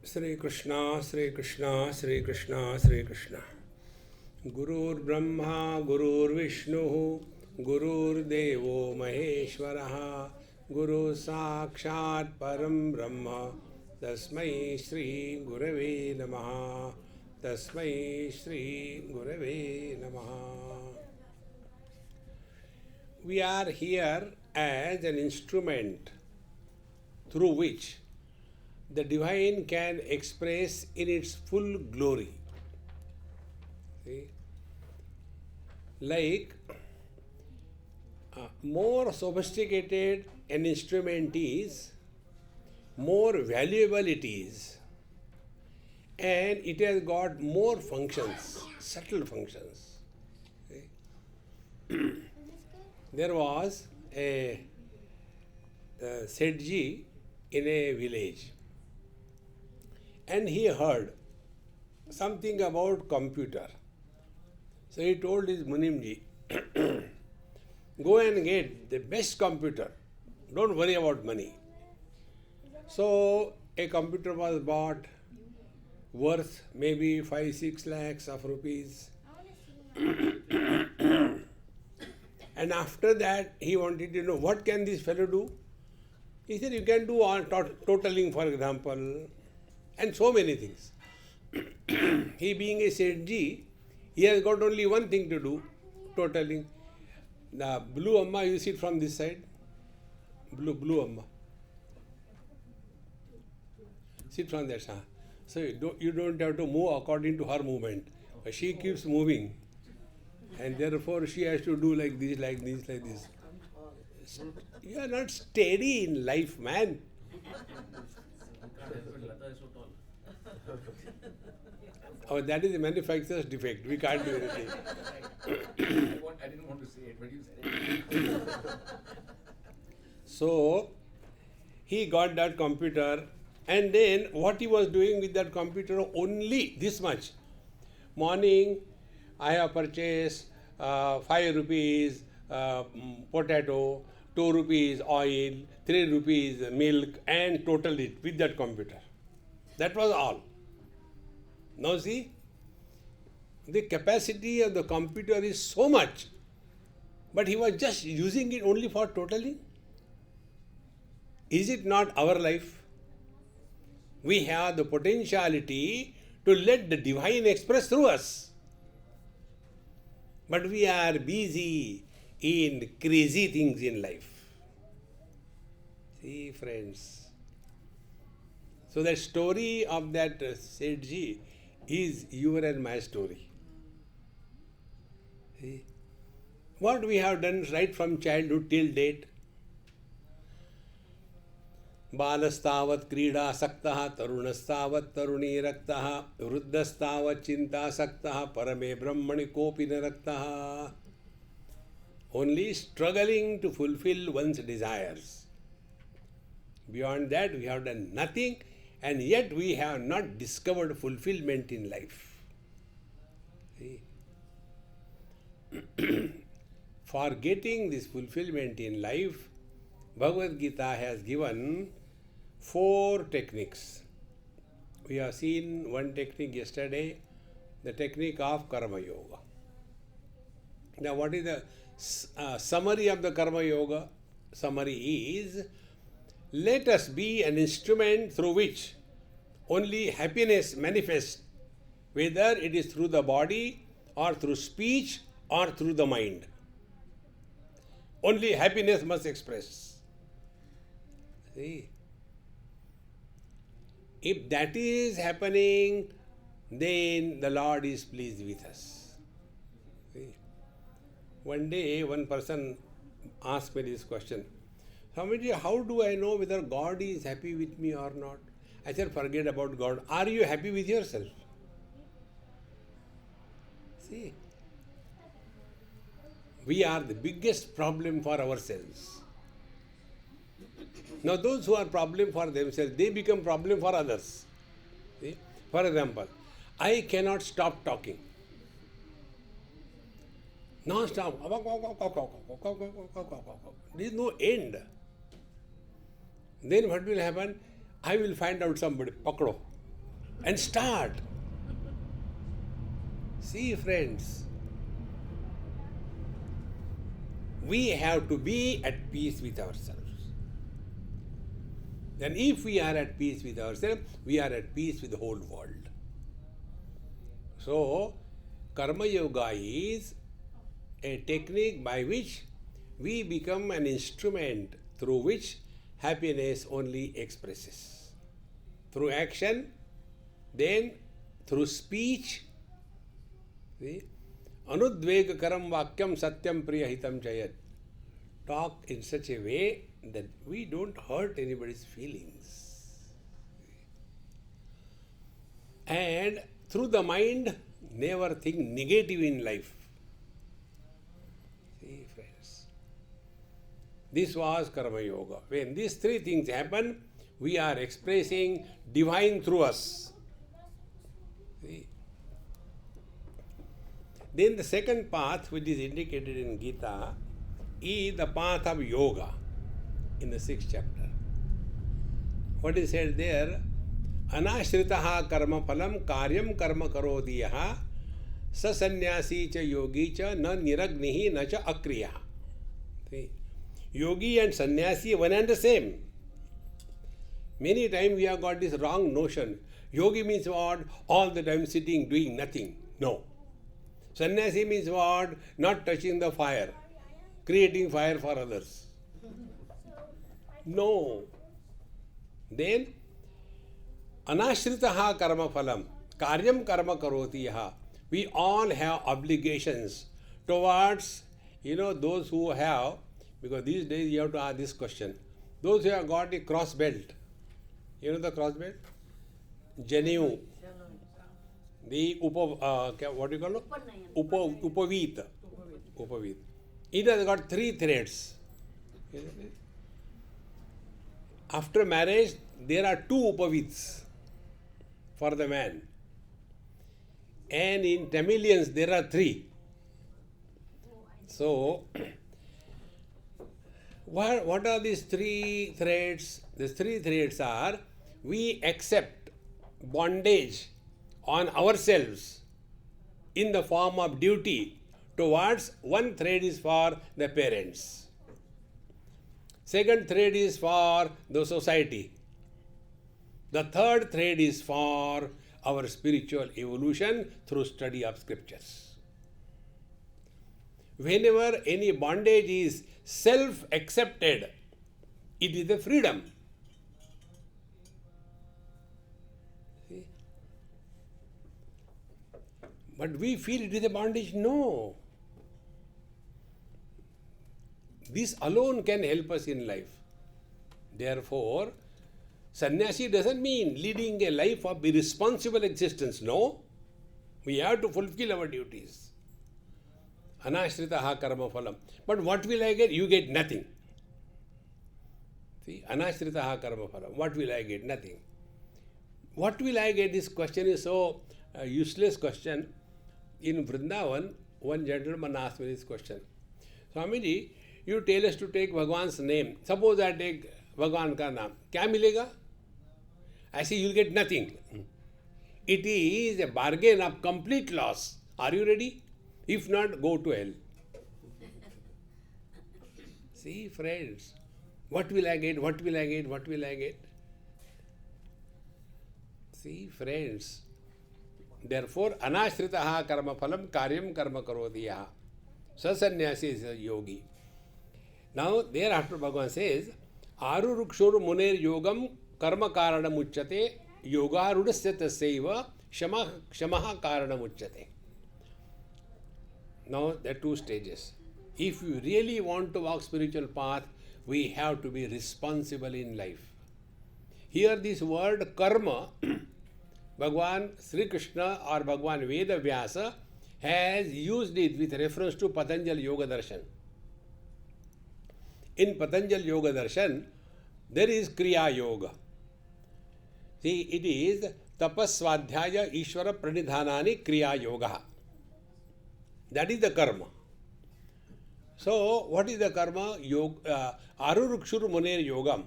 Sri Krishna, Sri Krishna, Sri Krishna, Sri Krishna. Gurur Brahma, Gurur Vishnu, Gurur Devo Maheshwaraha, Guru Sakshat Param Brahma, Tasmai Sri Gurave Namaha, Tasmai Sri Gurave Namaha. We are here as an instrument through which the divine can express in its full glory. See? Like more sophisticated an instrument is, more valuable it is, and it has got more functions, subtle functions. See? There was a Sethji in a village, and he heard something about computer. So he told his Munimji, go and get the best computer. Don't worry about money. So a computer was bought worth maybe 5-6 lakhs of rupees. And after that, he wanted to know, what can this fellow do? He said, you can do totaling, for example, and so many things. He being a Sethji, he has got only one thing to do, totaling. The blue Amma, you sit from this side. Blue Amma. Sit from that side. So you don't have to move according to her movement. She keeps moving. And therefore she has to do like this, like this, like this. You are not steady in life, man. Oh, that is the manufacturer's defect. We can't do anything. I didn't want to say it, but you said it. So, he got that computer, and then what he was doing with that computer, only this much. Morning, I have purchased 5 rupees potato, 2 rupees oil, 3 rupees milk, and totaled it with that computer. That was all. Now see, the capacity of the computer is so much, but he was just using it only for totaling. Is it not our life? We have the potentiality to let the divine express through us. But we are busy in crazy things in life. See, friends. So the story of that Sethji is your and my story. See? What we have done right from childhood till date. बालस्तावत् क्रीडासक्तः तरुणस्तावत् तरुणी रक्तः वृद्धस्तावत् चिन्तासक्तः परमे ब्रह्मणि कोऽपि न रक्तः. Only struggling to fulfill one's desires. Beyond that, we have done nothing, and yet we have not discovered fulfillment in life. See? For getting this fulfillment in life, Bhagavad Gita has given 4 techniques. We have seen one technique yesterday, the technique of Karma Yoga. Now, what is the summary of the Karma Yoga? Summary is, let us be an instrument through which only happiness manifests, whether it is through the body or through speech or through the mind. Only happiness must express. See? If that is happening, then the Lord is pleased with us. See? One day, one person asked me this question, Swamiji, how do I know whether God is happy with me or not? I said, forget about God. Are you happy with yourself? See? We are the biggest problem for ourselves. Now those who are problem for themselves, they become problem for others. See? For example, I cannot stop talking. Non-stop. There is no end. Then what will happen? I will find out somebody, pakdo. and start. See, friends, we have to be at peace with ourselves. Then if we are at peace with ourselves, we are at peace with the whole world. So, Karma Yoga is a technique by which we become an instrument through which happiness only expresses. Through action, then through speech. See? Anudvega karam vakyam satyam priyahitam chayat. Talk in such a way that we don't hurt anybody's feelings. And through the mind, never think negative in life. See, friends. This was Karma Yoga. When these three things happen, we are expressing divine through us. See? Then the second path, which is indicated in Gita, is the path of yoga in the 6th chapter. What is said there? Anashritaha karma phalam karyam karma karodiyaha sa sannyasi cha yogi cha na niragnihi na cha akriya. See? Yogi and sannyasi one and the same. Many times we have got this wrong notion. Yogi means what? All the time sitting, doing nothing. No. Sannyasi means what? Not touching the fire, creating fire for others. No. Then, anashritaha karma phalam, karyam karma karoti yaha. We all have obligations towards, those who have, because these days you have to ask this question. Those who have got a cross belt, you know the cross belt? Janu. The what do you call it? Upavit. Upavit. It has got 3 threads. After marriage, there are 2 upavits for the man. And in Tamilians, there are 3. So, what are these 3 threads? These 3 threads are, we accept bondage on ourselves in the form of duty towards. One thread is for the parents. Second thread is for the society. The third thread is for our spiritual evolution through study of scriptures. Whenever any bondage is self-accepted, it is the freedom. See? But we feel it is a bondage. No. This alone can help us in life. Therefore, sannyasi doesn't mean leading a life of irresponsible existence. No. We have to fulfill our duties. Anashritaha karma phalam. But what will I get? You get nothing. See, anashritaha karma phalam. What will I get? Nothing. What will I get? This question is so useless question. In Vrindavan, one gentleman asked me this question. Swamiji, you tell us to take Bhagwan's name. Suppose I take Bhagwan ka naam. Kya milega? I say you'll get nothing. It is a bargain of complete loss. Are you ready? If not, go to hell. See, friends, what will I get? What will I get? What will I get? See, friends. Therefore, anashritaha karma phalam karyam karma karodiyaha. Sasannyasi is a yogi. Now, thereafter Bhagavan says, Aru rukshur muner yogam karma karanam uchyate yoga rudasya tasaiva shamaha karanam uchyate. Now, there are 2 stages. If you really want to walk spiritual path, we have to be responsible in life. Here this word karma, Bhagwan Sri Krishna or Bhagwan Veda Vyasa has used it with reference to Patanjali Yoga Darshan. In Patanjali Yoga Darshan, there is Kriya Yoga. See, it is Tapas Swadhyaya Ishvara Pranidhanani Kriya Yoga. That is the karma. So, what is the karma? Arurukshur Muner Yogam.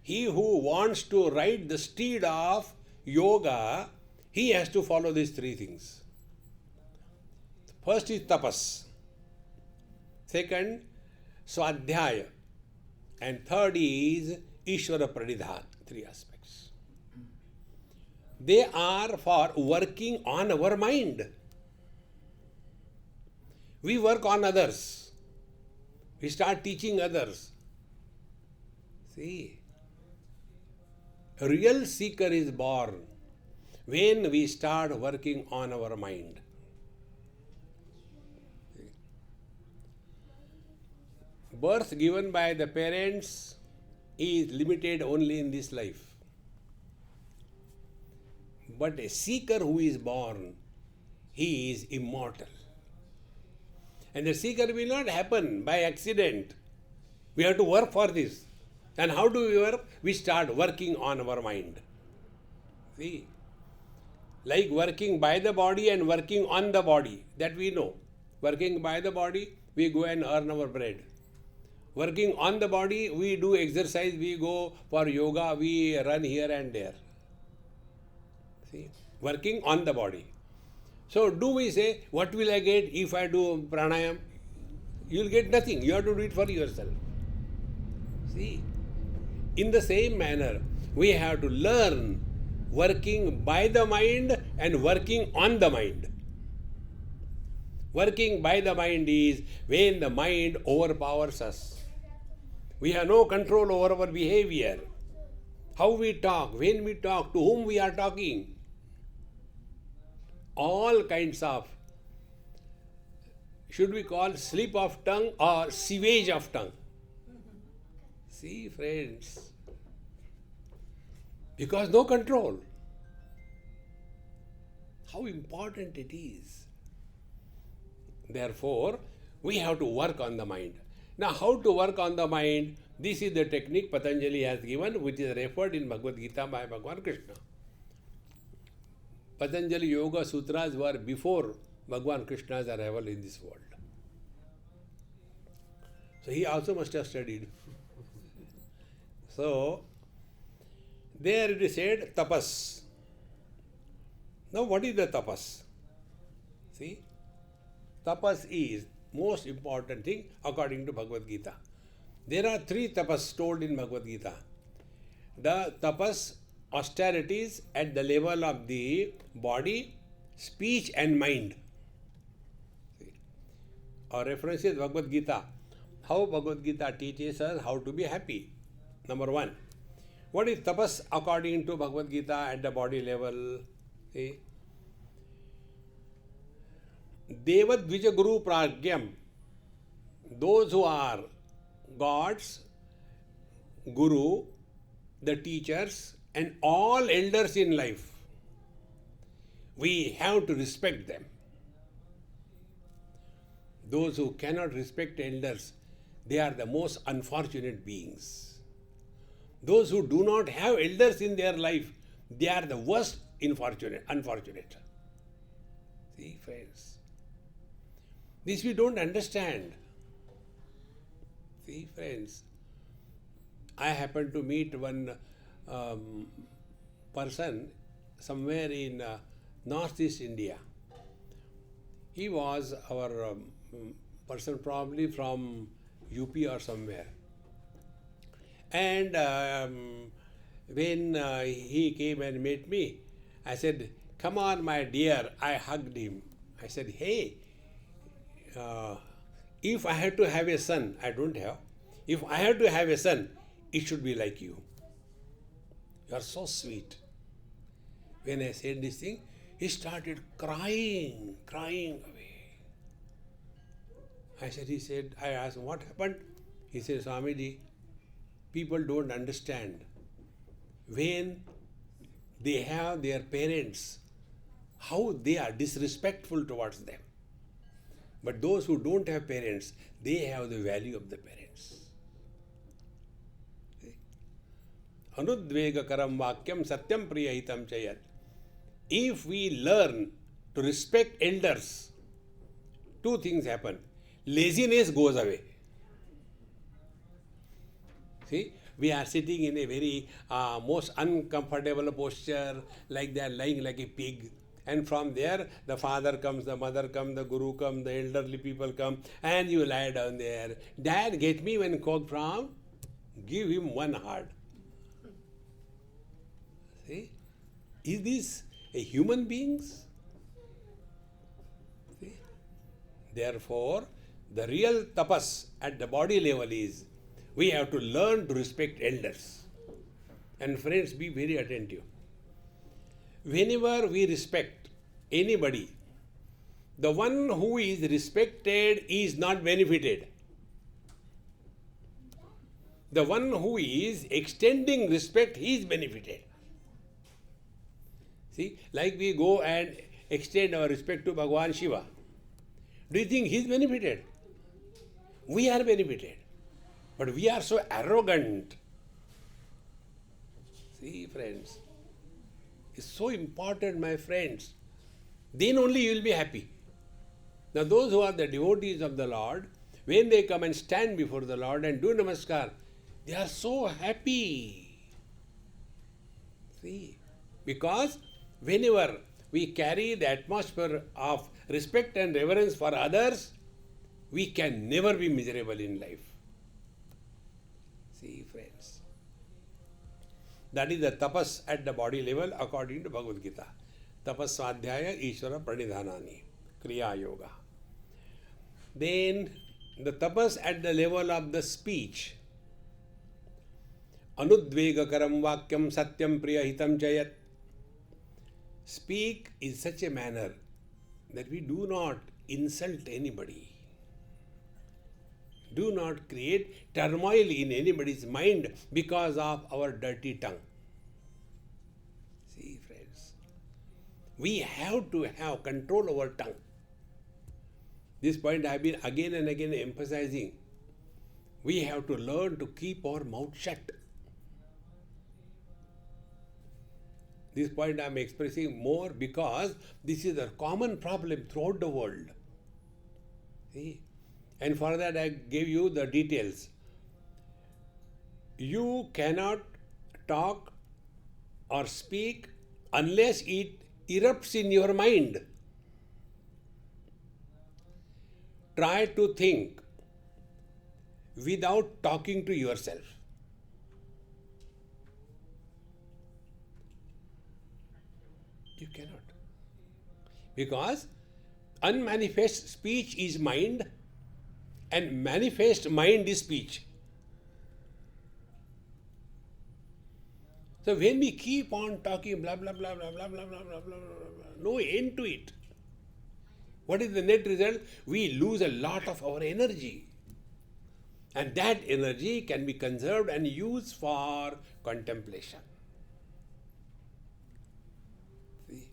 He who wants to ride the steed of yoga he has to follow these three things. First is tapas. Second, swadhyaya. And third is Ishvara pranidhan. Three aspects. They are for working on our mind. We work on others. We start teaching others. See, a real seeker is born when we start working on our mind. Birth given by the parents is limited only in this life. But a seeker who is born, he is immortal. And the seeker will not happen by accident. We have to work for this. And how do we work? We start working on our mind. See? Like working by the body and working on the body, that we know. Working by the body, we go and earn our bread. Working on the body, we do exercise, we go for yoga, we run here and there. See? Working on the body. So do we say, what will I get if I do pranayam? You will get nothing. You have to do it for yourself. See? In the same manner, we have to learn working by the mind and working on the mind. Working by the mind is when the mind overpowers us. We have no control over our behavior. How we talk, when we talk, to whom we are talking. All kinds of, should we call slip of tongue or sewage of tongue? See, friends, because no control. How important it is. Therefore, we have to work on the mind. Now, how to work on the mind? This is the technique Patanjali has given, which is referred in Bhagavad Gita by Bhagavan Krishna. Patanjali Yoga Sutras were before Bhagavan Krishna's arrival in this world. So he also must have studied. So, there it is said tapas. Now what is the tapas? See? Tapas is most important thing according to Bhagavad Gita. There are three tapas told in Bhagavad Gita. The tapas, austerities at the level of the body, speech and mind. See? Our reference is Bhagavad Gita. How Bhagavad Gita teaches us how to be happy. Number one. What is tapas according to Bhagavad Gita at the body level? See? Deva Dvija Guru Pragyam. Those who are gods, Guru, the teachers, and all elders in life, we have to respect them. Those who cannot respect elders, they are the most unfortunate beings. Those who do not have elders in their life, they are the worst unfortunate. See, friends. This we don't understand. See, friends. I happened to meet one person somewhere in northeast India. He was our person probably from UP or somewhere. And when he came and met me, I said, "Come on, my dear." I hugged him. I said, "Hey, if I had to have a son," I don't have, "if I had to have a son, it should be like you. You are so sweet." When I said this thing, he started crying away. I asked, "What happened?" He said, "Swamiji, people don't understand. When they have their parents, how they are disrespectful towards them. But those who don't have parents, they have the value of the parents." Anudvegakaram vakyam satyam priyahitam chayat. If we learn to respect elders, two things happen. Laziness goes away. See, we are sitting in a very most uncomfortable posture, like they are lying like a pig. And from there, the father comes, the mother comes, the guru comes, the elderly people come, and you lie down there. Dad, get me one coke from, give him one heart. See? Is this a human beings? See? Therefore, the real tapas at the body level is we have to learn to respect elders. And friends, be very attentive. Whenever we respect anybody, the one who is respected is not benefited. The one who is extending respect, he is benefited. See, like we go and extend our respect to Bhagavan Shiva. Do you think he is benefited? We are benefited. But we are so arrogant. See, friends, it's so important, my friends. Then only you will be happy. Now, those who are the devotees of the Lord, when they come and stand before the Lord and do namaskar, they are so happy. See, because whenever we carry the atmosphere of respect and reverence for others, we can never be miserable in life. See, friends. That is the tapas at the body level according to Bhagavad Gita. Tapas Swadhyaya Ishvara Pranidhanani, Kriya Yoga. Then the tapas at the level of the speech. Anudvegakaram Vakyam Satyam Priya Hitam Chayat. Speak in such a manner that we do not insult anybody. Do not create turmoil in anybody's mind because of our dirty tongue. See, friends, we have to have control over tongue. This point I have been again and again emphasizing. We have to learn to keep our mouth shut. This point I am expressing more because this is a common problem throughout the world. See? And for that I gave you the details. You cannot talk or speak unless it erupts in your mind. Try to think without talking to yourself. You cannot. Because unmanifest speech is mind and manifest mind is speech. So when we keep on talking blah blah blah blah blah blah blah blah blah blah, no end to it. What is the net result? We lose a lot of our energy. And that energy can be conserved and used for contemplation. See?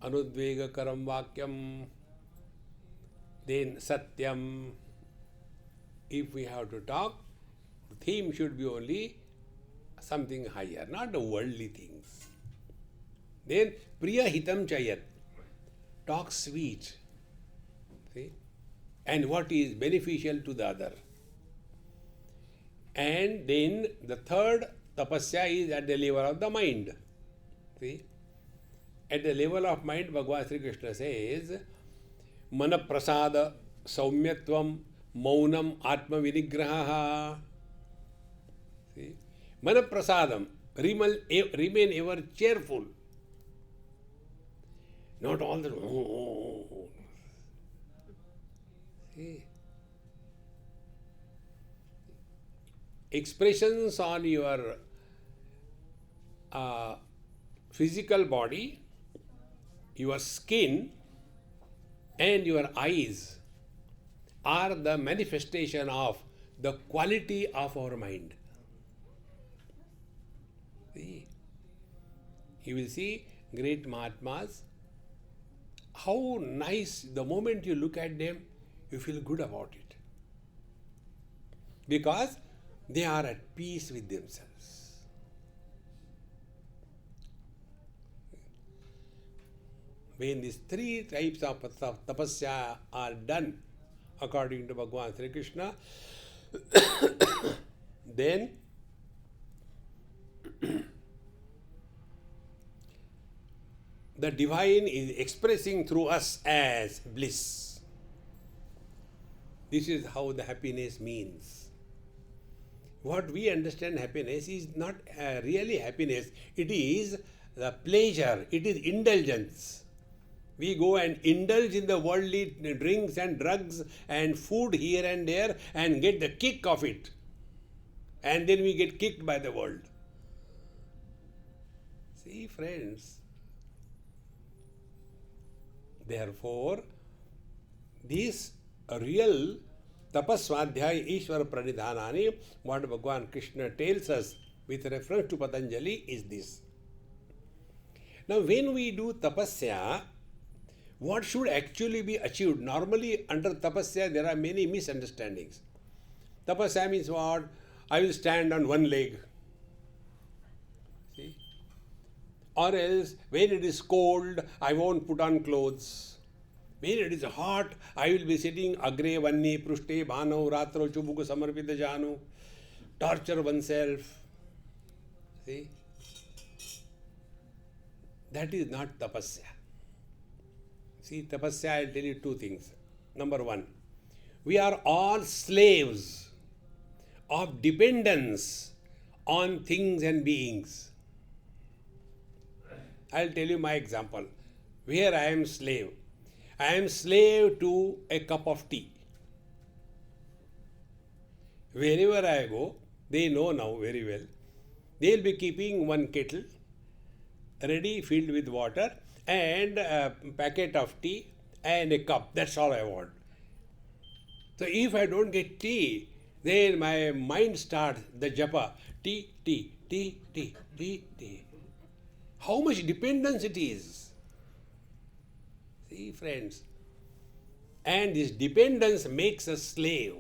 Anudvegakaram Vakyam. Then Satyam. If we have to talk, the theme should be only something higher, not the worldly things. Then Priya Hitam Chayat. Talk sweet. See? And what is beneficial to the other. And then the third tapasya is at the level of the mind. See? At the level of mind, Bhagavan Sri Krishna says, Mana prasada saumyatvam maunam atma vinigraha. See? Mana prasadam, remain ever cheerful. Not all the See? Expressions on your physical body, your skin and your eyes are the manifestation of the quality of our mind. See? You will see great Mahatmas, how nice, the moment you look at them, you feel good about it. Because they are at peace with themselves. When these three types of tapasya are done according to Bhagavan Sri Krishna, Then the divine is expressing through us as bliss. This is how the happiness means. What we understand happiness is not really happiness, it is the pleasure, it is indulgence. We go and indulge in the worldly drinks and drugs and food here and there and get the kick of it. And then we get kicked by the world. See, friends. Therefore, this real tapaswadhyaya Ishwar pranidhanani, what Bhagavan Krishna tells us with reference to Patanjali is this. Now, when we do tapasya, what should actually be achieved? Normally, under tapasya, there are many misunderstandings. Tapasya means what? I will stand on one leg. See? Or else, when it is cold, I won't put on clothes. When it is hot, I will be sitting agre vanni prushte bhano ratro chubuku samarpita janu. Torture oneself. See? That is not tapasya. See, tapasya, I'll tell you two things. Number one, we are all slaves of dependence on things and beings. I'll tell you my example. Where I am slave. I am slave to a cup of tea. Wherever I go, they know now very well. They'll be keeping one kettle ready, filled with water, and a packet of tea and a cup. That's all I want. So if I don't get tea, then my mind starts the japa. Tea, tea, tea, tea, tea, tea. How much dependence it is. See, friends. And this dependence makes us slave.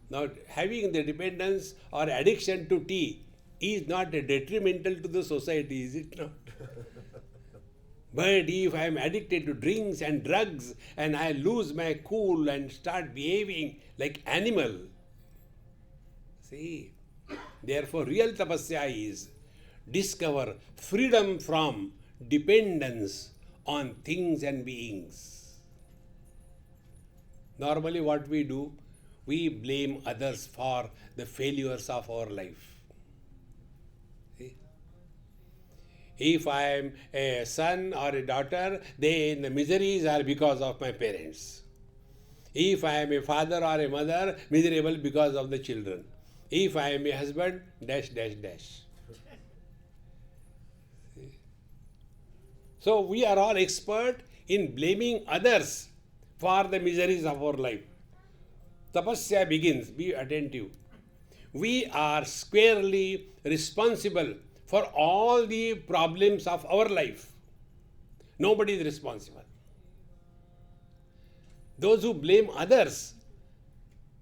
Now, having the dependence or addiction to tea is not detrimental to the society, is it not? But if I am addicted to drinks and drugs and I lose my cool and start behaving like animal, see, therefore real tapasya is discover freedom from dependence on things and beings. Normally what we do, we blame others for the failures of our life. If I am a son or a daughter, then the miseries are because of my parents. If I am a father or a mother, miserable because of the children. If I am a husband, dash, dash, dash. So we are all expert in blaming others for the miseries of our life. Tapasya begins, be attentive. We are squarely responsible for all the problems of our life. Nobody is responsible. Those who blame others,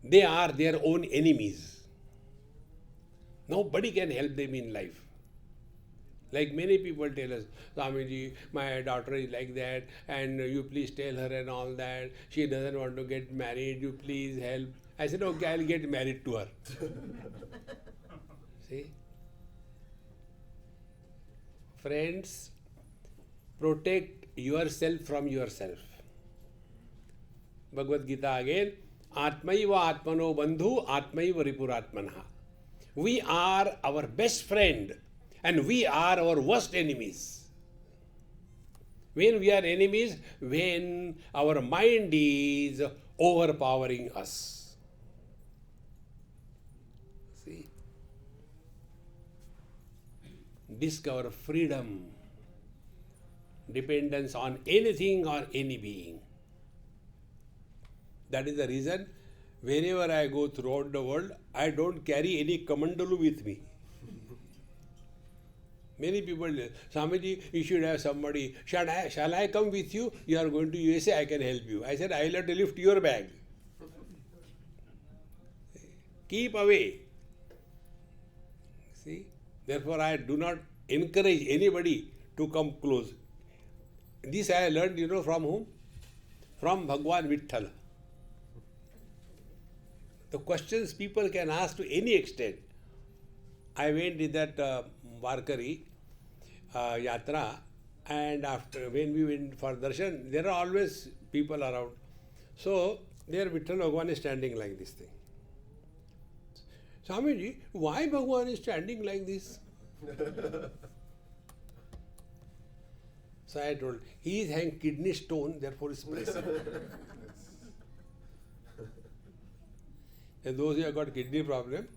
they are their own enemies. Nobody can help them in life. Like many people tell us, Swamiji, my daughter is like that, and you please tell her and all that. She doesn't want to get married, you please help. I said, okay, I'll get married to her. See? Friends, protect yourself from yourself. Bhagavad Gita again, Atmaiva Atmano Bandhu, Atmaiva Ripuratmanaha. We are our best friend and we are our worst enemies. When we are enemies, when our mind is overpowering us. See? Discover freedom, dependence on anything or any being. That is the reason wherever I go throughout the world, I don't carry any kamandalu with me. Many people say, Swamiji, you should have somebody. Shall I come with you? You are going to USA, I can help you. I said, I will have to lift your bag. Keep away. See? Therefore, I do not encourage anybody to come close. This I learned, from whom? From Bhagwan Vitthal. The questions people can ask to any extent. I went in that Varkari Yatra, and after when we went for darshan, there are always people around. So there Vitthal Bhagwan is standing like this thing. Swamiji, why Bhagwan is standing like this? So I told, he is having kidney stone, therefore is pressing. And those who have got kidney problem,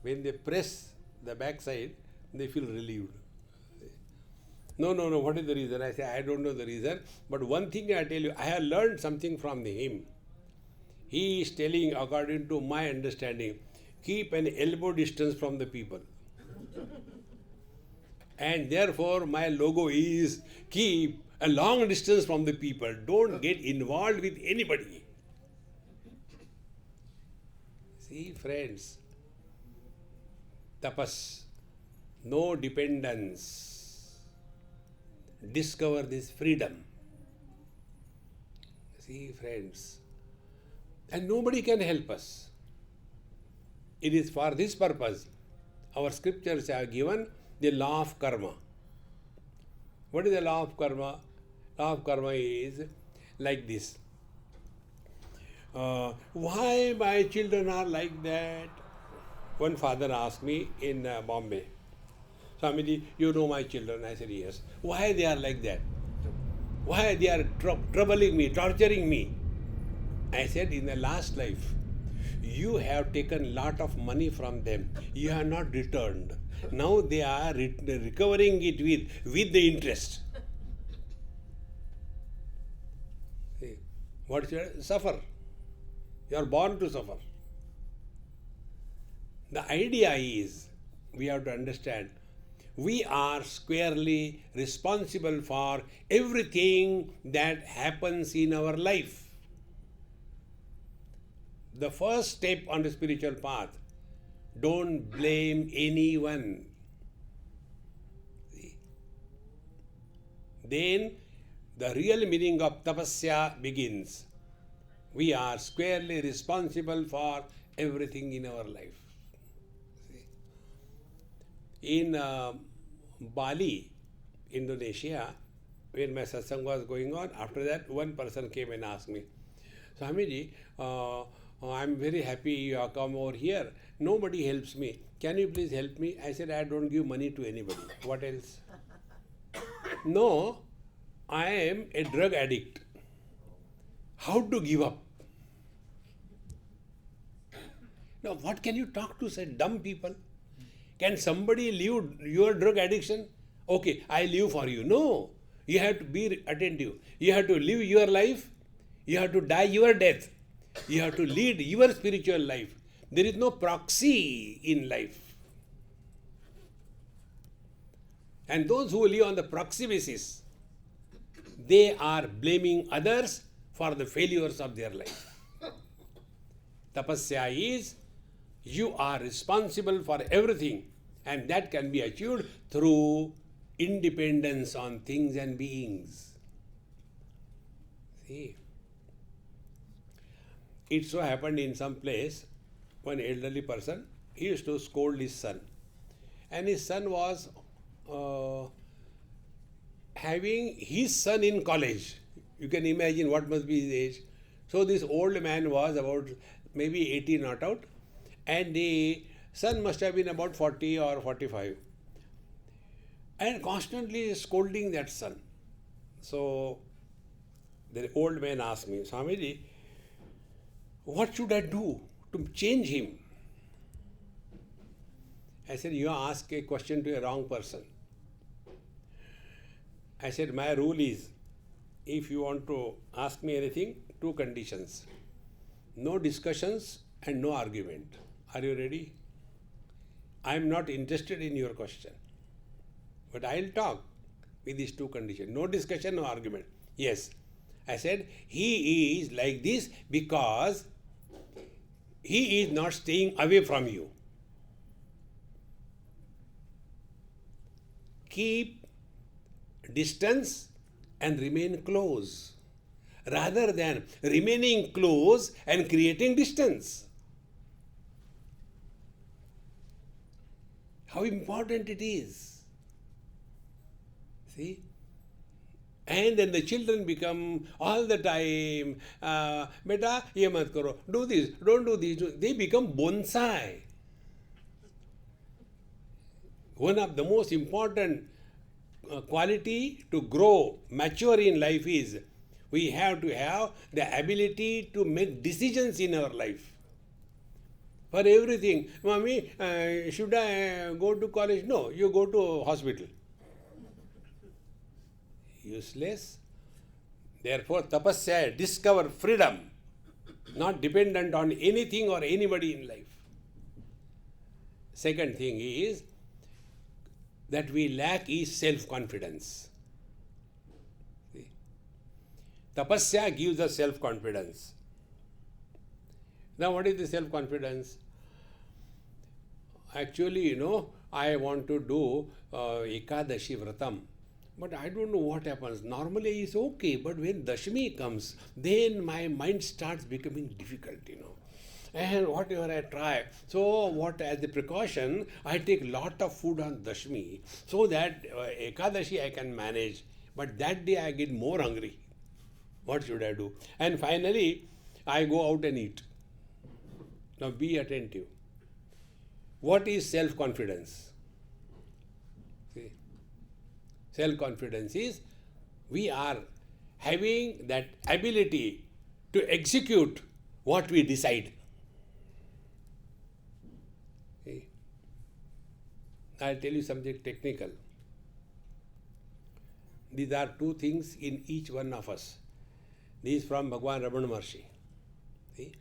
when they press the back side, they feel relieved. No, what is the reason? I say, I don't know the reason. But one thing I tell you, I have learned something from him. He is telling, according to my understanding, keep an elbow distance from the people. And therefore, my logo is keep a long distance from the people. Don't get involved with anybody. See, friends, tapas, no dependence. Discover this freedom. See, friends, and nobody can help us. It is for this purpose our scriptures have given the law of karma. What is the law of karma? Law of karma is like this. Why my children are like that? One father asked me in Bombay, Swamiji, you know my children? I said, yes. Why they are like that? Why they are troubling me, torturing me? I said, in the last life, you have taken lot of money from them. You have not returned. Now they are recovering it with the interest. See, what is your suffer? You are born to suffer. The idea is, we have to understand, we are squarely responsible for everything that happens in our life. The first step on the spiritual path, don't blame anyone. See? Then the real meaning of tapasya begins. We are squarely responsible for everything in our life. See? In Bali, Indonesia, when my satsang was going on, after that one person came and asked me, Swamiji, I'm very happy you have come over here. Nobody helps me. Can you please help me? I said, I don't give money to anybody. What else? No, I am a drug addict. How to give up? Now, what can you talk to such dumb people? Can somebody leave your drug addiction? Okay, I live for you. No, you have to be attentive. You have to live your life. You have to die your death. You have to lead your spiritual life. There is no proxy in life. And those who live on the proxy basis, they are blaming others for the failures of their life. Tapasya is, you are responsible for everything, and that can be achieved through independence on things and beings. See? It so happened in some place, one elderly person, he used to scold his son. And his son was having his son in college. You can imagine what must be his age. So this old man was about maybe 80 not out, and the son must have been about 40 or 45. And constantly scolding that son. So the old man asked me, Swamiji, what should I do to change him? I said, you ask a question to a wrong person. I said, my rule is, if you want to ask me anything, two conditions. No discussions and no argument. Are you ready? I am not interested in your question. But I will talk with these two conditions. No discussion, no argument. Yes. I said, he is like this because he is not staying away from you. Keep distance and remain close, rather than remaining close and creating distance. How important it is. See? And then the children become all the time, beta, ye mat karo, do this, don't do this. They become bonsai. One of the most important quality to grow, mature in life is we have to have the ability to make decisions in our life. For everything, Mommy, should I go to college? No, you go to hospital. Useless. Therefore, tapasya, discover freedom, not dependent on anything or anybody in life. Second thing is that we lack is self-confidence. Tapasya gives us self-confidence. Now, what is the self-confidence? Actually, I want to do Ekadashi Vratam. But I don't know what happens. Normally it's okay, but when Dashmi comes, then my mind starts becoming difficult, And whatever I try. So as a precaution, I take lot of food on Dashmi so that Ekadashi I can manage. But that day I get more hungry. What should I do? And finally, I go out and eat. Now be attentive. What is self-confidence? See, self-confidence is we are having that ability to execute what we decide. See? I'll tell you something technical. These are two things in each one of us. This is from Bhagwan Ramana Maharshi. See?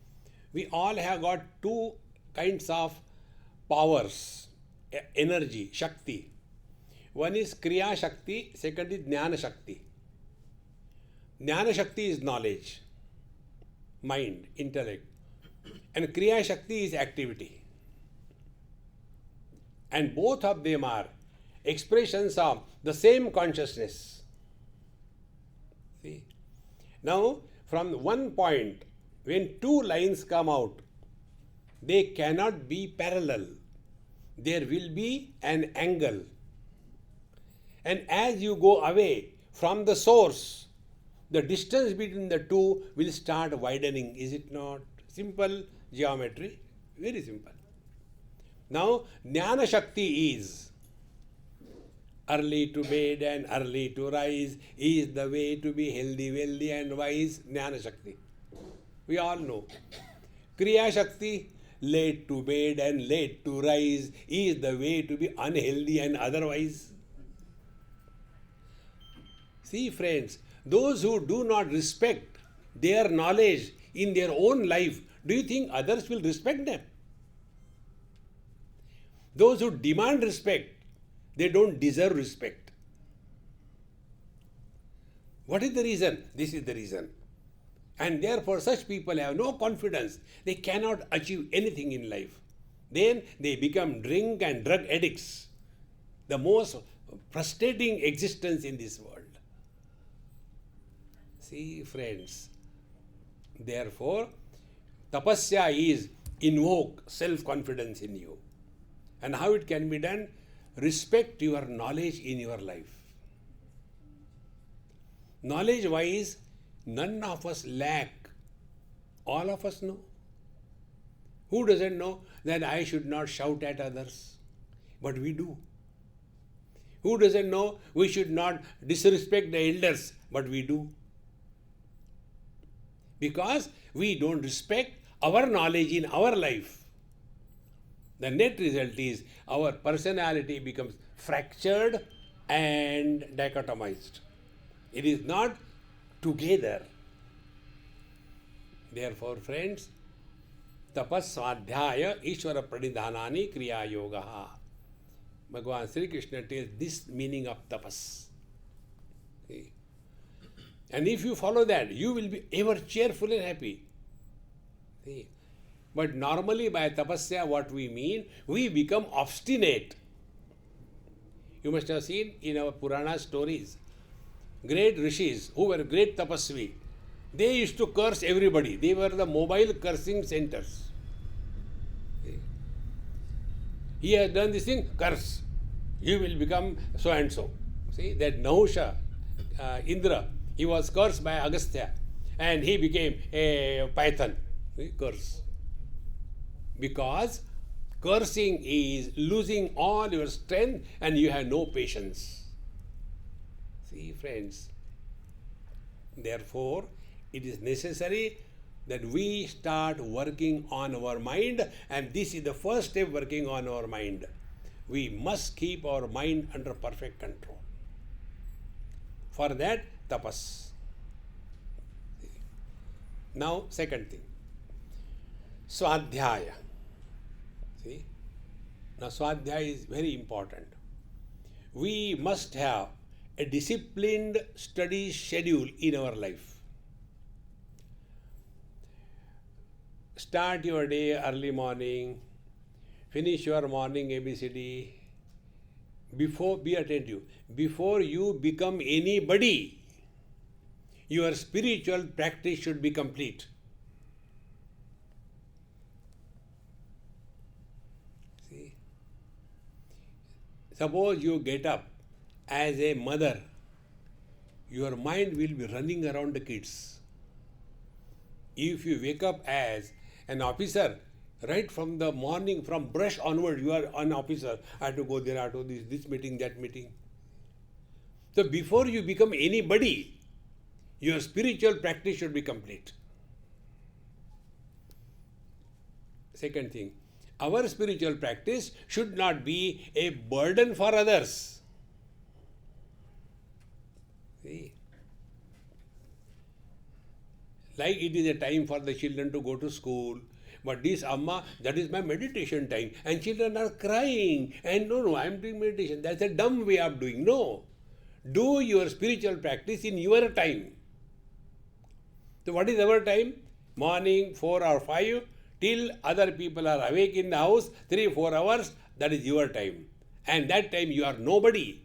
We all have got two kinds of powers, energy, Shakti. One is Kriya Shakti, second is Jnana Shakti. Jnana Shakti is knowledge, mind, intellect. And Kriya Shakti is activity. And both of them are expressions of the same consciousness. See? Now, from one point, when two lines come out, they cannot be parallel. There will be an angle. And as you go away from the source, the distance between the two will start widening. Is it not? Simple geometry. Very simple. Now, Jnana Shakti is early to bed and early to rise is the way to be healthy, wealthy and wise. Jnana Shakti. We all know. Kriya Shakti, late to bed and late to rise is the way to be unhealthy and otherwise. See, friends, those who do not respect their knowledge in their own life, do you think others will respect them? Those who demand respect, they don't deserve respect. What is the reason? This is the reason. And therefore such people have no confidence. They cannot achieve anything in life. Then they become drink and drug addicts. The most frustrating existence in this world. See, friends, therefore, tapasya is invoke self-confidence in you. And how it can be done? Respect your knowledge in your life. Knowledge-wise, none of us lack. All of us know. Who doesn't know that I should not shout at others? But we do. Who doesn't know we should not disrespect the elders? But we do. Because we don't respect our knowledge in our life. The net result is our personality becomes fractured and dichotomized. It is not together. Therefore, friends, tapas swadhyaya ishvara pranidhanani kriya yoga. Bhagavan Sri Krishna tells this meaning of tapas. See? And if you follow that, you will be ever cheerful and happy. See? But normally by tapasya, what we mean, we become obstinate. You must have seen in our Purana stories, great rishis who were great tapasvi, they used to curse everybody. They were the mobile cursing centers. he has done this thing, curse. You will become so and so. See, that Nahusha, Indra, he was cursed by Agastya and he became a python. See, curse. Because cursing is losing all your strength and you have no patience. See, friends, therefore, it is necessary that we start working on our mind, and this is the first step working on our mind. We must keep our mind under perfect control. For that, tapas. Now, second thing, swadhyaya. See? Now, swadhyaya is very important. We must have a disciplined study schedule in our life. Start your day early morning, finish your morning ABCD. Be attentive. Before you become anybody, your spiritual practice should be complete. See? Suppose you get up as a mother, your mind will be running around the kids. If you wake up as an officer, right from the morning, from brush onward, you are an officer. I have to go there, I have to do this meeting, that meeting. So before you become anybody, your spiritual practice should be complete. Second thing, our spiritual practice should not be a burden for others. See? Like it is a time for the children to go to school. But this Amma, that is my meditation time. And children are crying. And no, I am doing meditation. That's a dumb way of doing. No. Do your spiritual practice in your time. So what is our time? Morning, 4 or 5, till other people are awake in the house, 3-4 hours, that is your time. And that time you are nobody.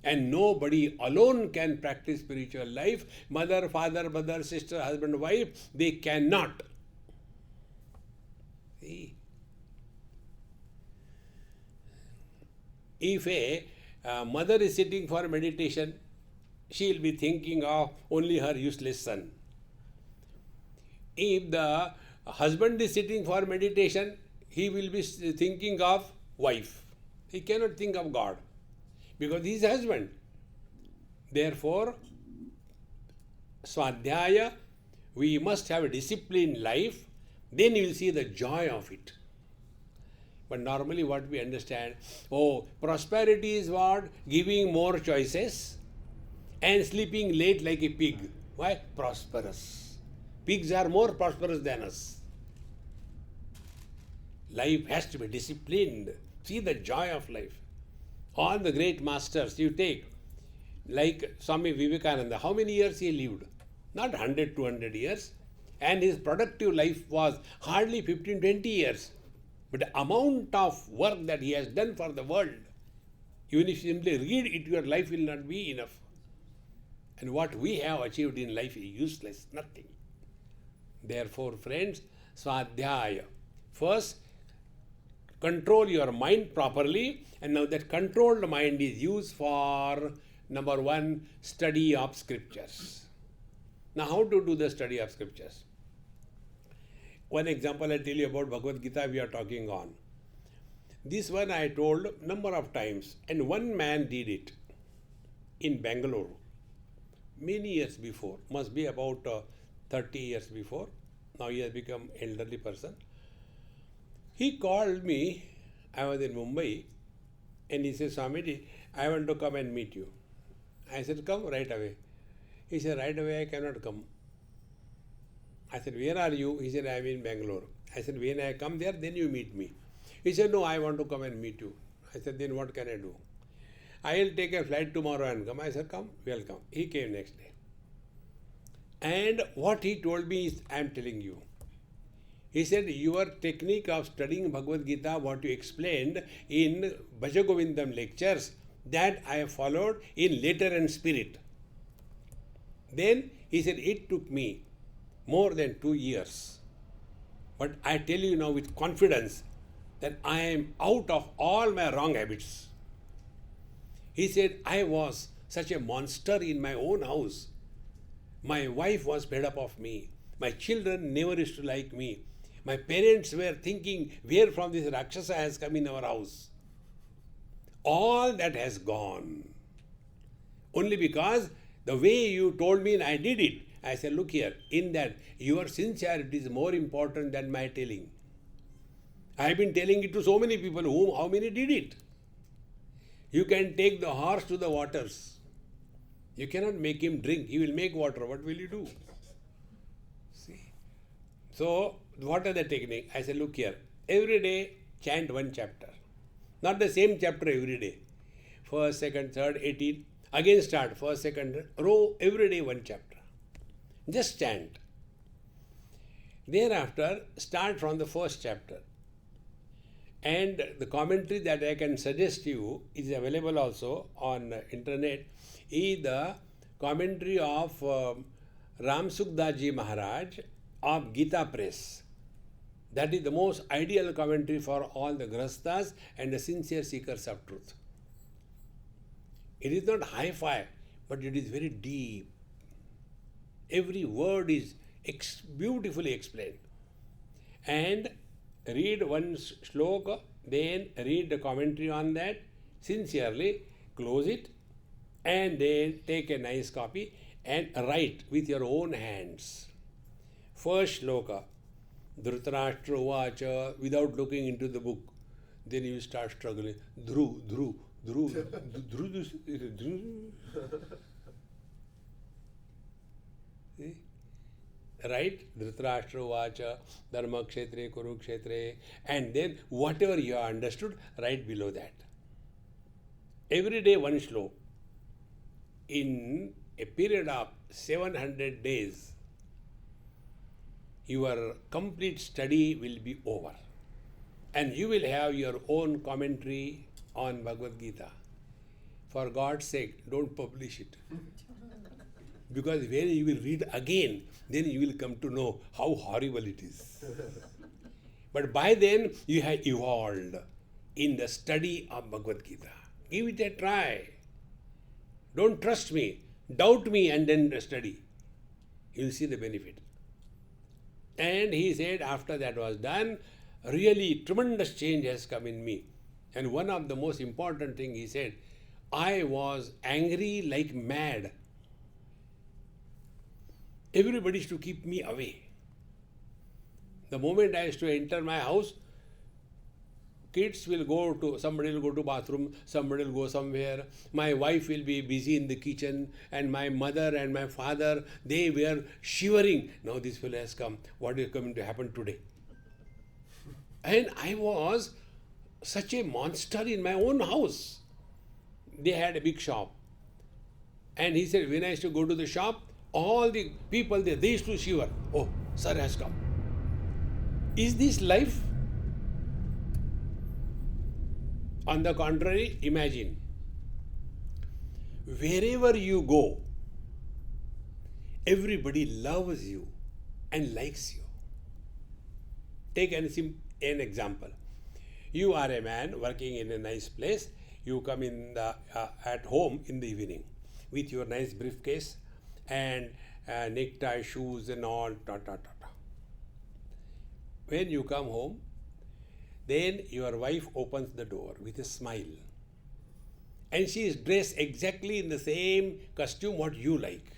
And nobody alone can practice spiritual life. Mother, father, brother, sister, husband, wife, they cannot. See? If a mother is sitting for meditation, she will be thinking of only her useless son. If the husband is sitting for meditation, he will be thinking of wife. He cannot think of God because he is husband. Therefore, swadhyaya, we must have a disciplined life, then you will see the joy of it. But normally what we understand, prosperity is what? Giving more choices and sleeping late like a pig. Why? Prosperous. Pigs are more prosperous than us. Life has to be disciplined. See the joy of life. All the great masters you take, like Swami Vivekananda, how many years he lived? Not 100, 200 years. And his productive life was hardly 15, 20 years. But the amount of work that he has done for the world, even if you simply read it, your life will not be enough. And what we have achieved in life is useless, nothing. Therefore, friends, swadhyaya. First, control your mind properly, and now that controlled mind is used for, number 1, study of scriptures. Now, how to do the study of scriptures? One example I tell you about Bhagavad Gita we are talking on. This one I told number of times, and one man did it in Bangalore many years before, must be about 30 years before. Now he has become elderly person. He called me, I was in Mumbai, and he said, Swamiji, I want to come and meet you. I said, come right away. He said, right away I cannot come. I said, where are you? He said, I am in Bangalore. I said, when I come there, then you meet me. He said, no, I want to come and meet you. I said, then what can I do? I will take a flight tomorrow and come. I said, come, welcome. He came next day. And what he told me is, I am telling you. He said, your technique of studying Bhagavad Gita, what you explained in Bhajagovindam lectures, that I have followed in letter and spirit. Then he said, it took me more than 2 years. But I tell you now with confidence, that I am out of all my wrong habits. He said, I was such a monster in my own house. My wife was fed up of me. My children never used to like me. My parents were thinking, where from this Rakshasa has come in our house? All that has gone. Only because the way you told me and I did it. I said, look here, in that your sincerity is more important than my telling. I have been telling it to so many people, how many did it? You can take the horse to the waters. You cannot make him drink. He will make water. What will you do? See? So, what are the technique? I said, look here. Every day, chant one chapter. Not the same chapter every day. First, second, third, 18. Again start. First, second, row. Every day one chapter. Just chant. Thereafter, start from the first chapter. And the commentary that I can suggest you is available also on internet, is the commentary of Ram Sukdaji Maharaj of Gita Press. That is the most ideal commentary for all the grastas and the sincere seekers of truth. It is not hi-fi, but it is very deep. Every word is beautifully explained. And read one shloka, then read the commentary on that, sincerely, close it, and then take a nice copy and write with your own hands. First shloka, Dhritarashtra Uvacha, without looking into the book. Then you start struggling. Dhru. See? Right? Dhritarashtra Uvacha, Dharma Kshetre, Kurukshetre, and then whatever you have understood, write below that. Every day one shloka. In a period of 700 days, your complete study will be over. And you will have your own commentary on Bhagavad Gita. For God's sake, don't publish it. Because when you will read again, then you will come to know how horrible it is. But by then, you have evolved in the study of Bhagavad Gita. Give it a try. Don't trust me. Doubt me and then study. You will see the benefit. And he said, after that was done, really tremendous change has come in me. And one of the most important thing he said, I was angry like mad. Everybody used to keep me away. The moment I used to enter my house, kids will go to, somebody will go to bathroom, somebody will go somewhere. My wife will be busy in the kitchen, and my mother and my father, they were shivering. Now this fellow has come. What is going to happen today? And I was such a monster in my own house. They had a big shop. And he said, when I used to go to the shop, all the people there, they used to shiver. Oh, sir has come. Is this life? On the contrary, imagine, wherever you go, everybody loves you and likes you. Take an example. You are a man working in a nice place. You come in at home in the evening with your nice briefcase and necktie, shoes and all. When you come home, then your wife opens the door with a smile. And she is dressed exactly in the same costume what you like.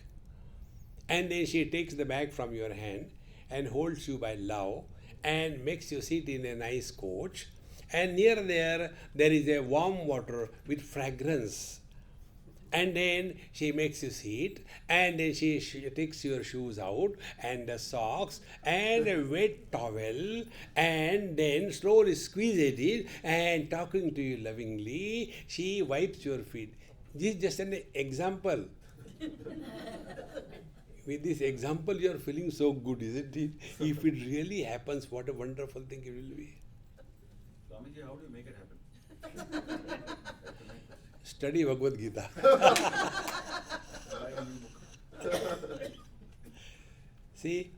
And then she takes the bag from your hand and holds you by love and makes you sit in a nice coach. And near there is a warm water with fragrance. And then she makes you sit, and then she takes your shoes out, and the socks, and a wet towel, and then slowly squeeze it, and talking to you lovingly, she wipes your feet. This is just an example. With this example, you are feeling so good, isn't it? If it really happens, what a wonderful thing it will be. Swamiji, how do you make it happen? Study Bhagavad Gita. See,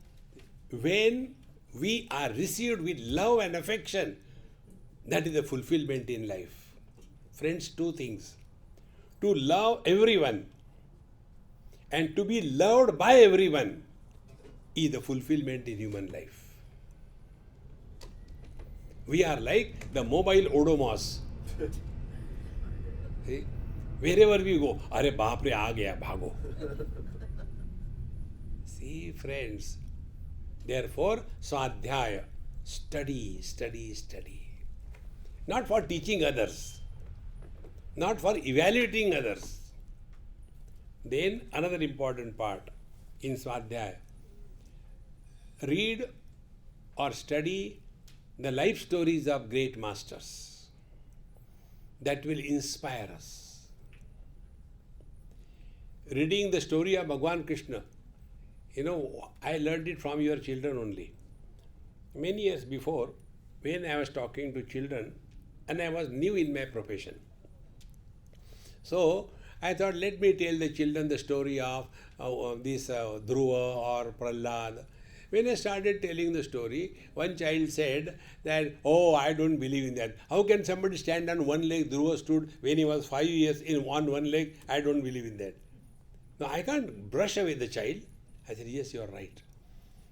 when we are received with love and affection, That is the fulfillment in life. Friends, two things. To love everyone and to be loved by everyone is the fulfillment in human life. We are like the mobile Odomos. See? Wherever we go, Are baap re, aa gaya, bhago. See, friends, therefore, Swadhyaya, study, study, study. Not for teaching others, not for evaluating others. Then, another important part in Swadhyaya, read or study the life stories of great masters that will inspire us. Reading the story of Bhagwan Krishna, I learned it from your children only. Many years before, when I was talking to children, and I was new in my profession. So, I thought, let me tell the children the story of this Dhruva or Prahlad. When I started telling the story, one child said that, oh, I don't believe in that. How can somebody stand on one leg? Dhruva stood when he was 5 years on one leg. I don't believe in that. Now, I can't brush away the child. I said, yes, you are right.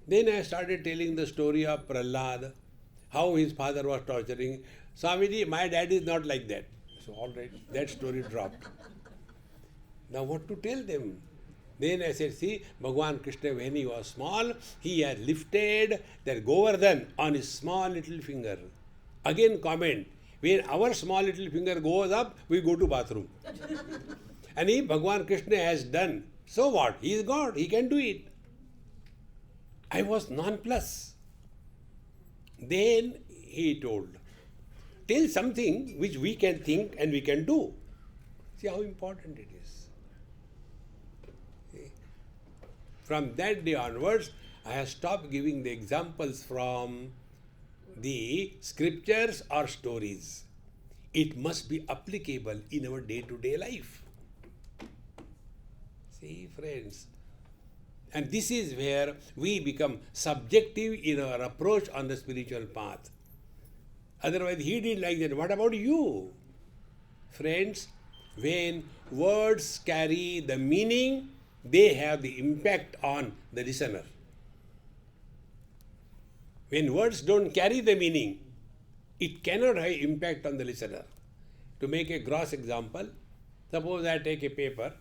Then I started telling the story of Prahlad, how his father was torturing. Swamiji, my dad is not like that. So, all right, that story dropped. Now, what to tell them? Then I said, see, Bhagwan Krishna, when he was small, he had lifted that Govardhan on his small little finger. Again, comment, when our small little finger goes up, we go to bathroom. And if Bhagwan Krishna has done, so what? He is God, he can do it. I was nonplussed. Then he told, tell something which we can think and we can do. See how important it is. See? From that day onwards, I have stopped giving the examples from the scriptures or stories. It must be applicable in our day-to-day life. See, friends, and this is where we become subjective in our approach on the spiritual path. Otherwise, he did like that. What about you? Friends, when words carry the meaning, they have the impact on the listener. When words don't carry the meaning, it cannot have impact on the listener. To make a gross example, suppose I take a paper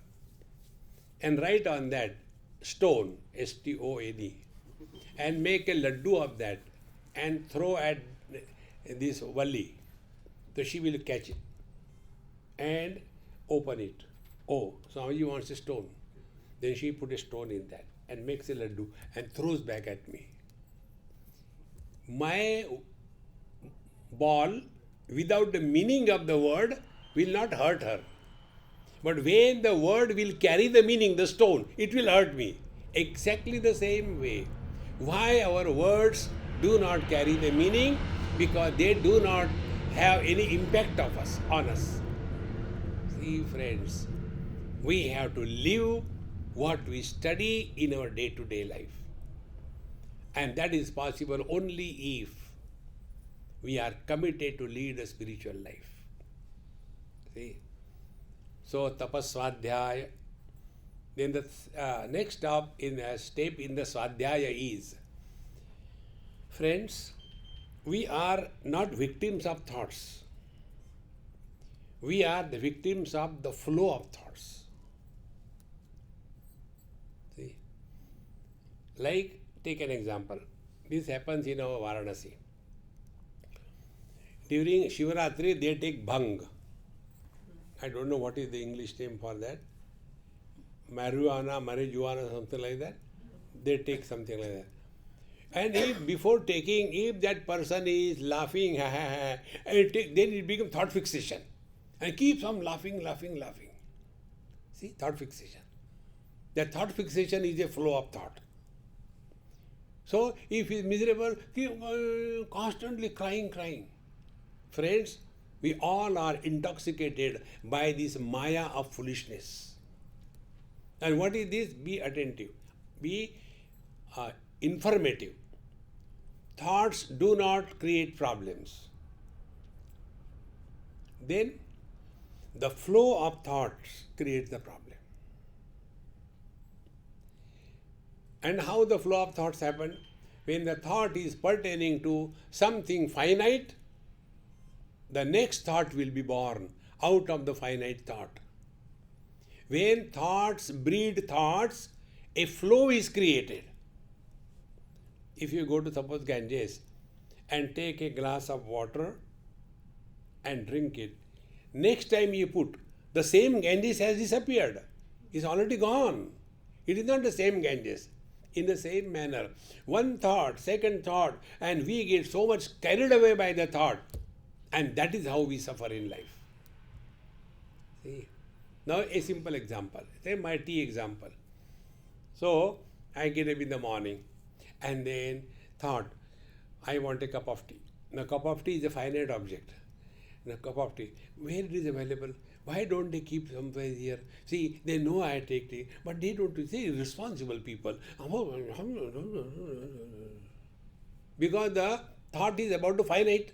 and write on that stone, S-T-O-N-E, and make a laddu of that and throw at this Valli. So she will catch it and open it. Oh, Swamiji wants a stone. Then she put a stone in that and makes a laddu and throws back at me. My ball, without the meaning of the word, will not hurt her. But when the word will carry the meaning, the stone, it will hurt me. Exactly the same way. Why our words do not carry the meaning? Because they do not have any impact on us. See, friends, we have to live what we study in our day-to-day life. And that is possible only if we are committed to lead a spiritual life. See? So, tapaswadhyaya. Then the next step in the swadhyaya is, friends, we are not victims of thoughts. We are the victims of the flow of thoughts. See? Like, take an example. This happens in our Varanasi. During Shivaratri, they take bhang. I don't know what is the English name for that. Marijuana, something like that. They take something like that. And if before taking, if that person is laughing, and then it becomes thought fixation. And keeps on laughing. See, thought fixation. That thought fixation is a flow of thought. So, if he is miserable, keep constantly crying. Friends, we all are intoxicated by this maya of foolishness. And what is this? Be attentive. Be informative. Thoughts do not create problems. then the flow of thoughts creates the problem. And how the flow of thoughts happen? When the thought is pertaining to something finite, the next thought will be born out of the finite thought. When thoughts breed thoughts, a flow is created. If you go to suppose Ganges and take a glass of water and drink it, next time you put, the same Ganges has disappeared. It's already gone. It is not the same Ganges. In the same manner, one thought, second thought, and we get so much carried away by the thought, and that is how we suffer in life. See? Now a simple example, say my tea example. So I get up in the morning and then thought, I want a cup of tea. Now cup of tea is a finite object. Now cup of tea, where it is available? Why don't they keep somewhere here? See, they know I take tea, but they don't. See, responsible people. Because the thought is about to finite.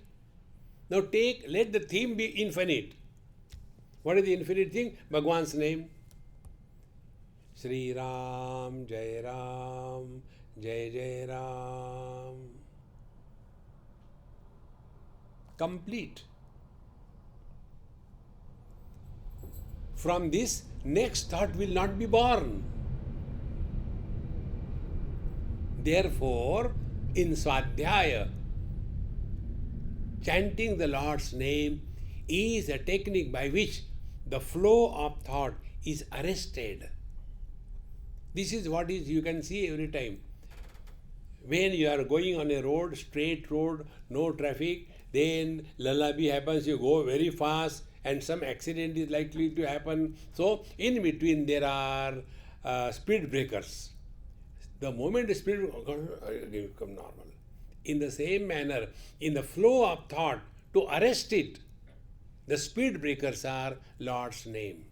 Now let the theme be infinite. What is the infinite thing? Bhagwan's name. Sri Ram, Jai Ram, Jai Jai Ram. Complete. From this, next thought will not be born. Therefore, in Swadhyaya, chanting the Lord's name is a technique by which the flow of thought is arrested. This is what is you can see every time. When you are going on a road, straight road, no traffic, then lullaby happens, you go very fast, and some accident is likely to happen. So, in between there are speed breakers. The moment the speed become normal. In the same manner, in the flow of thought, to arrest it, the speed breakers are Lord's name.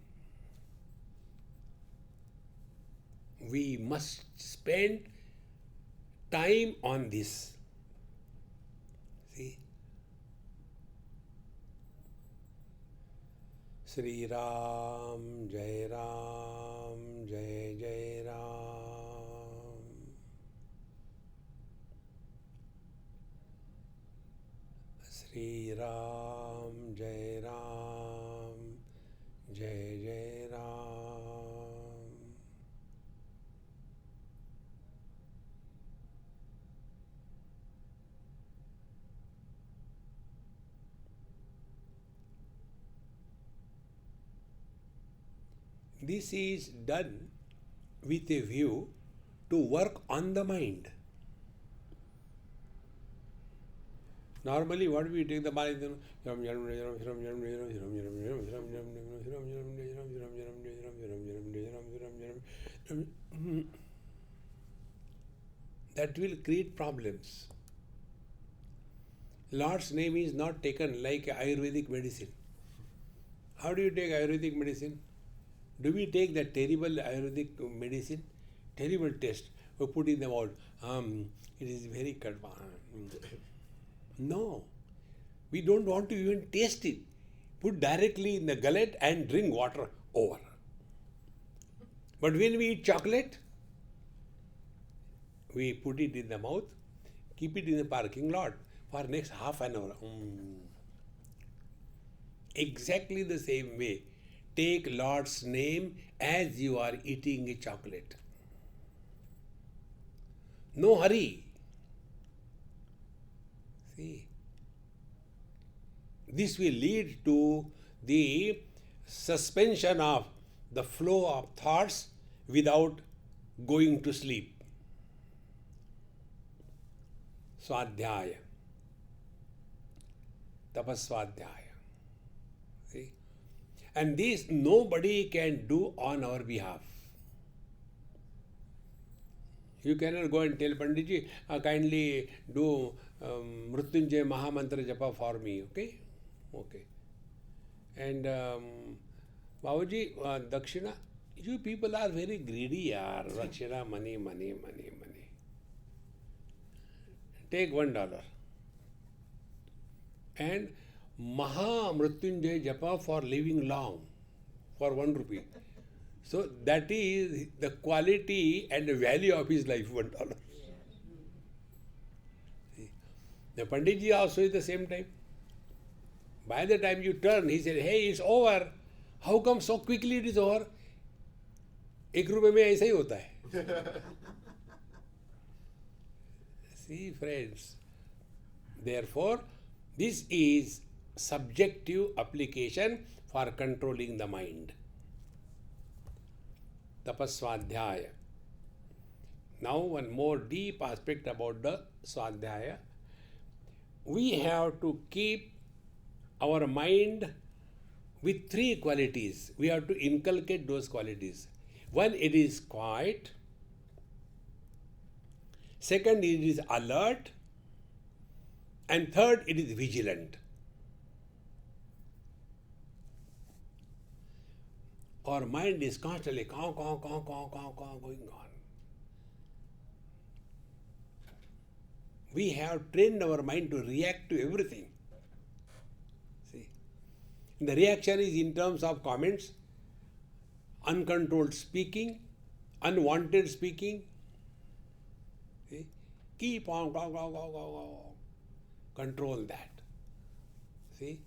We must spend time on this. See? Sri Ram, Jai Ram, Jai Jai Ram. Sri Ram, Jai Ram, Jai Jai Ram. This is done with a view to work on the mind. Normally, what we take the body, that will create problems. Lord's name is not taken like Ayurvedic medicine. How do you take Ayurvedic medicine? Do we take that terrible Ayurvedic medicine? Terrible taste. We put in the mouth. It is very No. We don't want to even taste it. Put directly in the gullet and drink water over. But when we eat chocolate, we put it in the mouth, keep it in the parking lot for next half an hour. Exactly the same way. Take Lord's name as you are eating a chocolate. No hurry. See, this will lead to the suspension of the flow of thoughts without going to sleep. Swadhyaya. Tapaswadhyaya. See? And this nobody can do on our behalf. You cannot go and tell Panditji, kindly do Mrityunjay Mahamantra Japa for me, okay? Okay. And Babaji, Dakshina, you people are very greedy, yaar. Dakshina, money. Take $1. And Maha Mrityunjay Japa for living long, for 1 rupee. So that is the quality and the value of his life, $1. The Panditji also is the same type. By the time you turn, he said, hey, it's over. How come so quickly it is over? 1 रुपये में ऐसा ही होता है. See, friends, therefore, this is subjective application for controlling the mind. Tapaswadhyaya. Now, one more deep aspect about the Swadhyaya. We have to keep our mind with 3 qualities. We have to inculcate those qualities. One, it is quiet. Second, it is alert. And third, it is vigilant. Our mind is constantly going on. We have trained our mind to react to everything. See, the reaction is in terms of comments, uncontrolled speaking, unwanted speaking. See? Keep on, control that. See?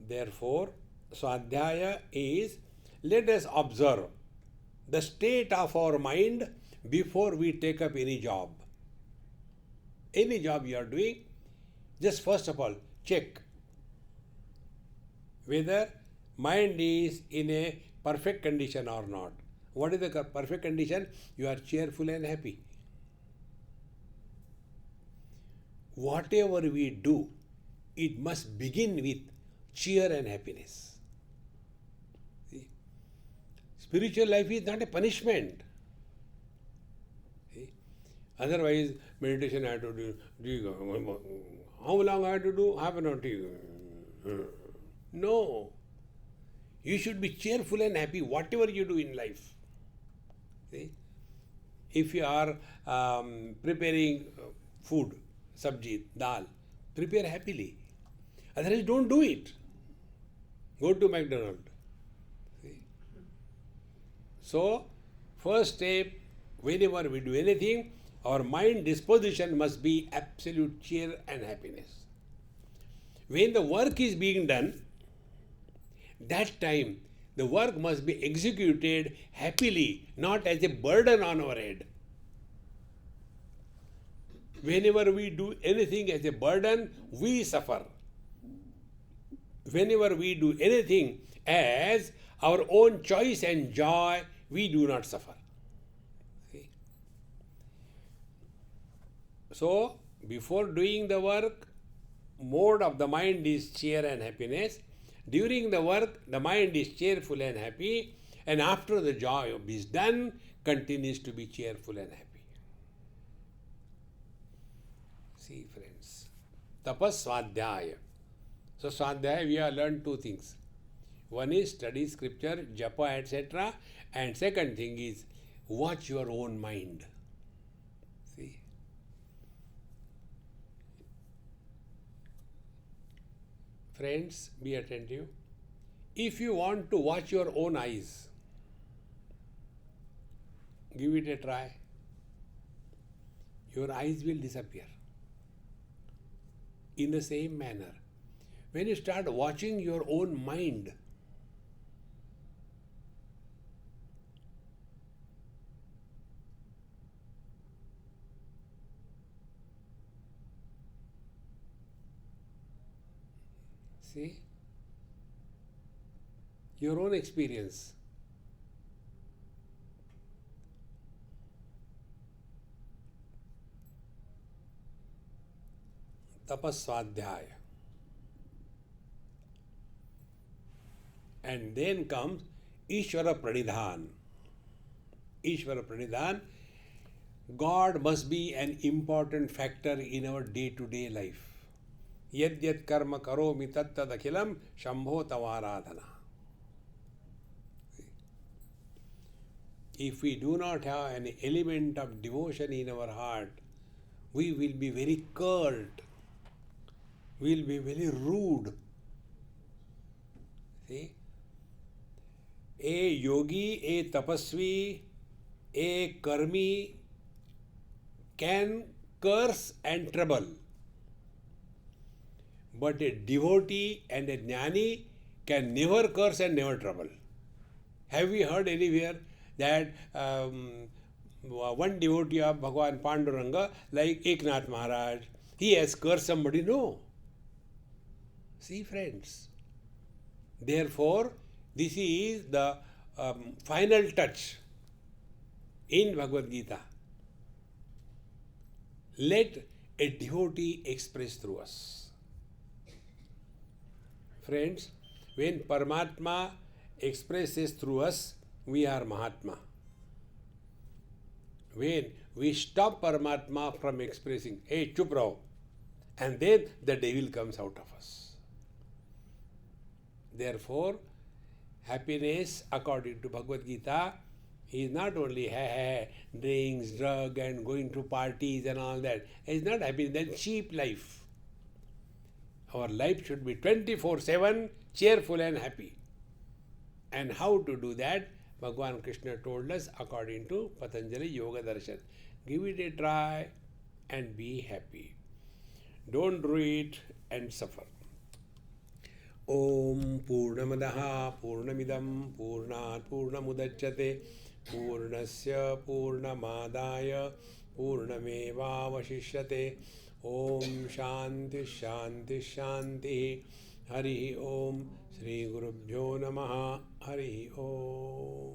Therefore, Swadhyaya is, let us observe the state of our mind before we take up any job. Any job you are doing, just first of all, check whether mind is in a perfect condition or not. What is the perfect condition? You are cheerful and happy. Whatever we do, it must begin with cheer and happiness. See? Spiritual life is not a punishment. See? Otherwise, meditation I have to do. How long I have to do? Half an hour. No. You should be cheerful and happy whatever you do in life. See? If you are preparing food, sabji, dal, prepare happily. Otherwise, don't do it. Go to McDonald's. See? So, first step, whenever we do anything, our mind disposition must be absolute cheer and happiness. When the work is being done, that time the work must be executed happily, not as a burden on our head. Whenever we do anything as a burden, we suffer. Whenever we do anything as our own choice and joy, we do not suffer. See? So, before doing the work, mode of the mind is cheer and happiness. During the work, the mind is cheerful and happy, and after the job is done, continues to be cheerful and happy. See, friends, tapas swadhyaya. So, swadhyaya, we have learned 2 things. One is study scripture, japa, etc. And second thing is watch your own mind. See. Friends, be attentive. If you want to watch your own eyes, give it a try. Your eyes will disappear. In the same manner, when you start watching your own mind, see, your own experience. Tapaswadhyaya. And then comes Ishvara Pranidhan. Ishvara Pranidhan. God must be an important factor in our day-to-day life. Yad yad karma karomi tat tad akhilam shambho tavaradhana. If we do not have an element of devotion in our heart, we will be very curled. will be very rude. See? A yogi, a tapasvi, a karmi can curse and trouble. But a devotee and a jnani can never curse and never trouble. Have we heard anywhere that one devotee of Bhagavan Panduranga, like Eknath Maharaj, he has cursed somebody? No. See, friends. Therefore, this is the final touch in Bhagavad Gita. Let a devotee express through us. Friends, when Paramatma expresses through us, we are Mahatma. When we stop Paramatma from expressing, hey, chup raho, and then the devil comes out of us. Therefore, happiness, according to Bhagavad Gita, is not only drinks, drug, and going to parties and all that. It's not happiness, that's cheap life. Our life should be 24/7, cheerful and happy. And how to do that? Bhagavan Krishna told us according to Patanjali Yoga Darshan. Give it a try and be happy. Don't do it and suffer. Om Purnamadaha Purnamidam Purnat Purnamudachyate Purnasya Purnamadaya Purnamevavashishyate. Om Shanti Shanti Shanti. Hari Om. Shri Gurubhyo Namaha. Hari Om.